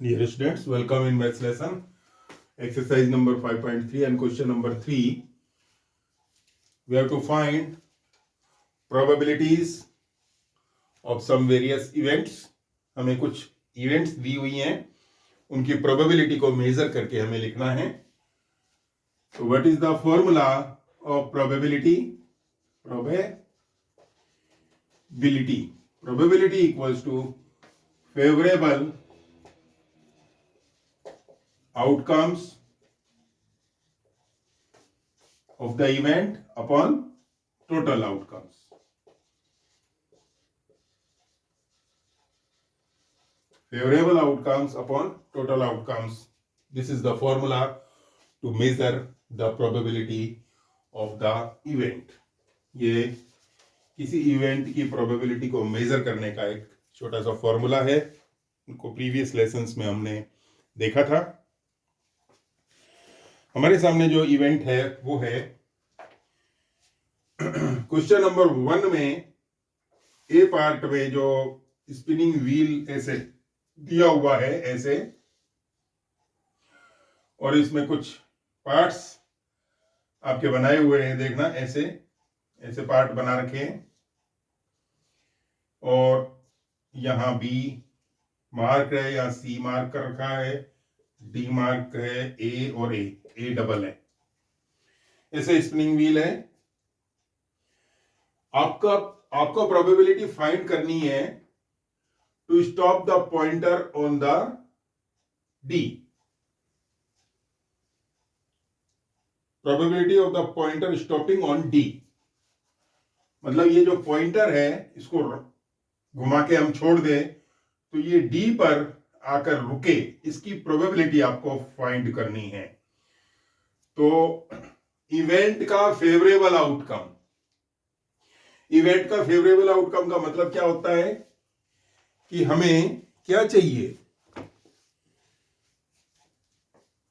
Dear students, welcome in maths lesson. Exercise number 5.3 and question number 3. We have to find probabilities of some various events. हमें कुछ events दी हुई हैं, उनकी probability को measure करके हमें लिखना है. So what is the formula of probability? Probability equals to favorable outcomes of the event upon total outcomes. Favorable outcomes upon total outcomes. This is the formula to measure the probability of the event. ये किसी event की probability को major करने का एक छोटा सा formula है. उनको प्रीवियस लेसन्स में हमने देखा था. हमारे सामने जो इवेंट है वो है क्वेश्चन नंबर 1 में ए पार्ट में जो स्पिनिंग व्हील ऐसे दिया हुआ है ऐसे, और इसमें कुछ पार्ट्स आपके बनाए हुए हैं. देखना ऐसे ऐसे पार्ट बना रखे हैं, और यहां बी मार्क है या सी मार्क कर रखा है, डी मार्क है, ए और ए डबल है. ऐसे स्पिनिंग व्हील है. आपको प्रोबेबिलिटी फाइंड करनी है to stop the pointer on the D. Probability of the pointer stopping on D मतलब ये जो पॉइंटर है इसको घुमा के हम छोड़ दें तो ये डी पर आकर रुके, इसकी प्रोबेबिलिटी आपको फाइंड करनी है. तो इवेंट का फेवरेबल आउटकम, इवेंट का फेवरेबल आउटकम का मतलब क्या होता है कि हमें क्या चाहिए,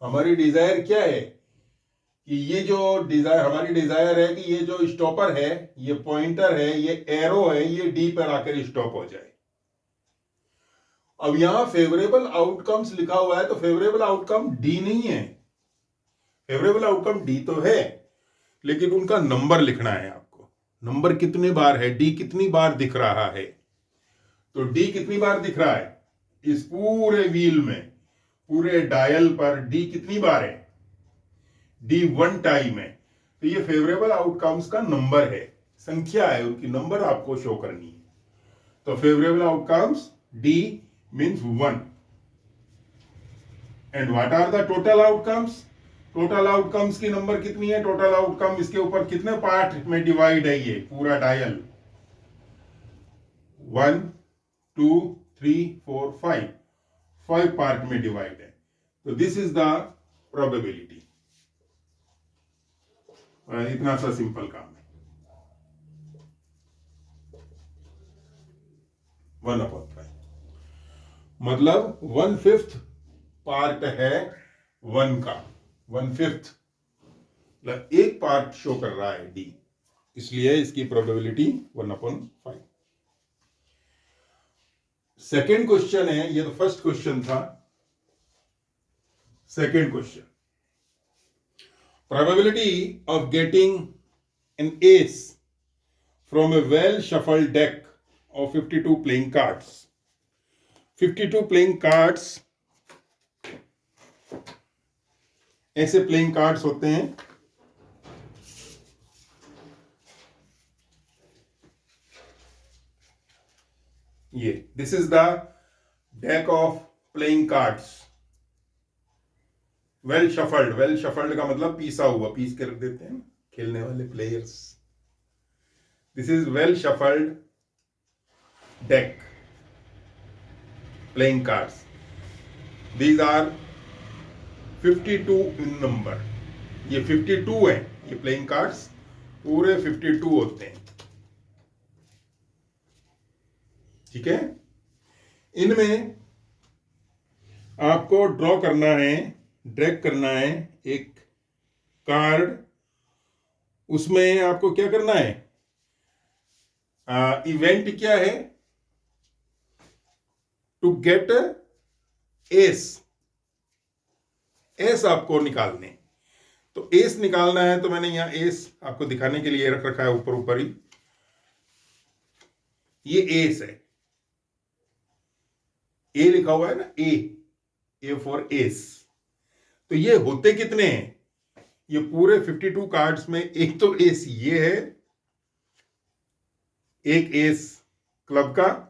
हमारी डिजायर क्या है कि ये जो हमारी डिजायर है कि ये जो स्टॉपर है, ये पॉइंटर है, ये एरो है, ये डी पर आकर स्टॉप हो जाए. अब यहां फेवरेबल आउटकम्स लिखा हुआ है तो फेवरेबल आउटकम डी नहीं है. फेवरेबल आउटकम डी तो है, लेकिन उनका नंबर लिखना है आपको. नंबर कितने बार है, डी कितनी बार दिख रहा है. तो डी कितनी बार दिख रहा है इस पूरे व्हील में, पूरे डायल पर डी कितनी बार है, डी 1 टाइम है. तो ये फेवरेबल आउटकम्स का नंबर है, संख्या है, उनकी नंबर आपको शो करनी है. तो favourable outcomes D means 1. And what are the total outcomes. Total outcomes की नंबर कितनी है, टोटल आउटकम इसके ऊपर कितने पार्ट में डिवाइड है ये पूरा डायल, 1 2 3 4 5 पार्ट में डिवाइड है. तो दिस इज द प्रोबेबिलिटी. इतना सा सिंपल काम है. 1/5 मतलब 1/5 पार्ट है 1 का. 1/5 मतलब एक पार्ट शो कर रहा है डी, इसलिए इसकी प्रोबेबिलिटी 1/5. सेकेंड क्वेश्चन है, ये तो फर्स्ट क्वेश्चन था. Second question, probability of getting an ace from a well shuffled deck of 52 playing cards. 52 playing cards, ऐसे playing cards होते हैं. ये this is the deck of playing cards. Well shuffled का मतलब पीसा हुआ, पीस के रख देते हैं खेलने वाले players. This is well shuffled deck playing cards. These are 52 in number. ये 52 है, ये प्लेइंग कार्ड्स पूरे 52 होते हैं. ठीक है. इनमें आपको ड्रॉ करना है, ड्रैग करना है एक कार्ड. उसमें आपको क्या करना है, इवेंट क्या है, टू गेट एस, एस आपको निकालने। तो एस निकालना है तो मैंने यहां एस आपको दिखाने के लिए रख रखा है ऊपर ऊपर ही। ये एस है, ए लिखा हुआ है ना, ए फॉर एस। तो ये होते कितने हैं? ये पूरे 52 कार्ड्स में एक तो एस ये है, एक एस क्लब का,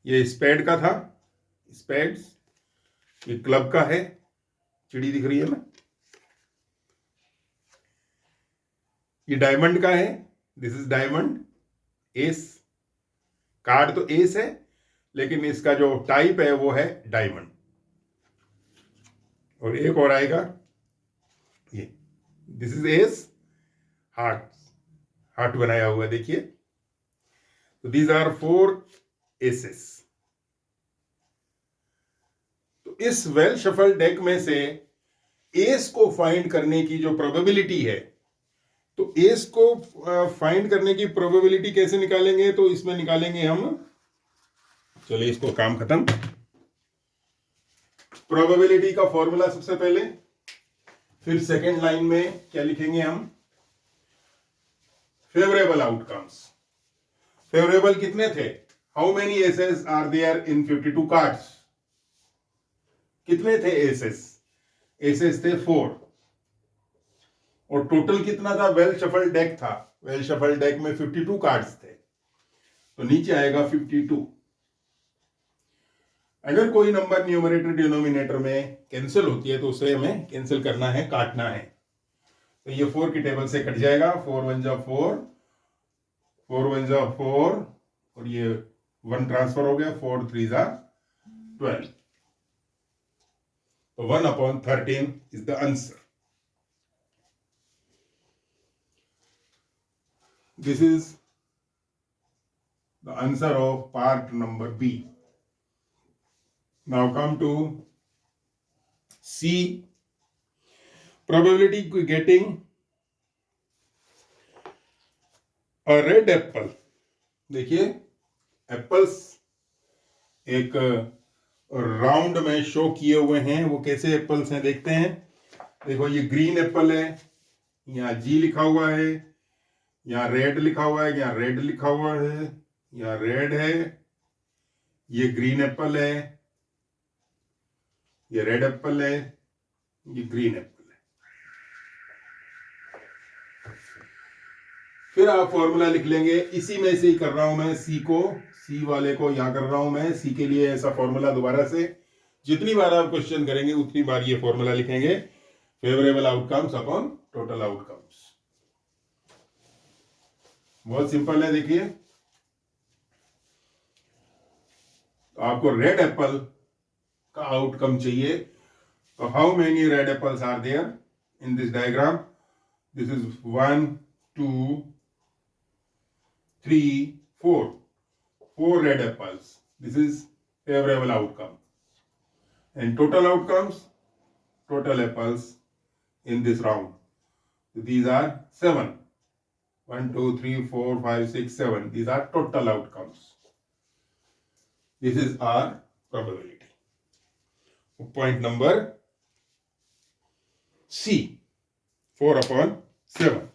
ये स्पेड का था, स्पेड्स, ये क्लब का है, चिड़ी दिख रही है ना, ये डायमंड का है, this is diamond, S. Card तो एस है लेकिन इसका जो टाइप है वो है डायमंड। और एक और आएगा ये, this is S, heart, heart बनाया हुआ है देखिए। तो दीज आर 4 एसेस। तो इस वेल शफल डेक में से एस को फाइंड करने की जो प्रोबेबिलिटी है, तो एस को फाइंड करने की प्रोबेबिलिटी कैसे निकालेंगे? तो इसमें निकालेंगे हम, चलिए इसको काम खत्म। प्रोबेबिलिटी का फॉर्मूला सबसे पहले, फिर सेकेंड लाइन में क्या लिखेंगे हम? Favourable outcomes. फेवरेबल कितने थे? How many aces are there in 52 cards? कितने थे एसेस? एसेस थे 4। और टोटल कितना था? वेल शफल डेक था, वेल शफल डेक में 52 कार्ड्स थे, तो नीचे आएगा 52। अगर कोई नंबर न्यूमरेटर डिनोमिनेटर में कैंसिल होती है तो उसे हमें कैंसिल करना है, काटना है। तो ये 4 की टेबल से कट जाएगा, 4 1 जा 4, 4 1 जा 4, और ये 1 ट्रांसफर हो गया, 4 3 जा 12। तो 1/13 is the answer. This is the answer of part number B. Now come to C. Probability getting a red apple. देखिए एप्पल्स एक राउंड में शो किए हुए हैं। वो कैसे एप्पल्स हैं देखते हैं। देखो ये ग्रीन एप्पल है, यहाँ जी लिखा हुआ है, यहाँ रेड लिखा हुआ है, यहाँ रेड लिखा हुआ है, यहाँ रेड है, ये ग्रीन एप्पल है, ये रेड एप्पल है, ये ग्रीन एप्पल है। फिर आप फॉर्मूला लिख लेंगे, इसी में से ही कर रहा हूं मैं, सी को, सी वाले को यहां कर रहा हूं मैं। सी के लिए ऐसा फॉर्मूला दोबारा से जितनी बार आप क्वेश्चन करेंगे उतनी बार ये फॉर्मूला लिखेंगे, favourable outcomes upon total outcomes. बहुत सिंपल है। देखिए तो आपको रेड एप्पल का आउटकम चाहिए। तो how many red apples are there in this diagram? This is 1 2 3 4, 4 red apples. This is favorable outcome. And total outcomes, total apples in this round. So these are 7. 1 2 3 4 5 6 7. These are total outcomes. This is our probability. Point number C, 4/7.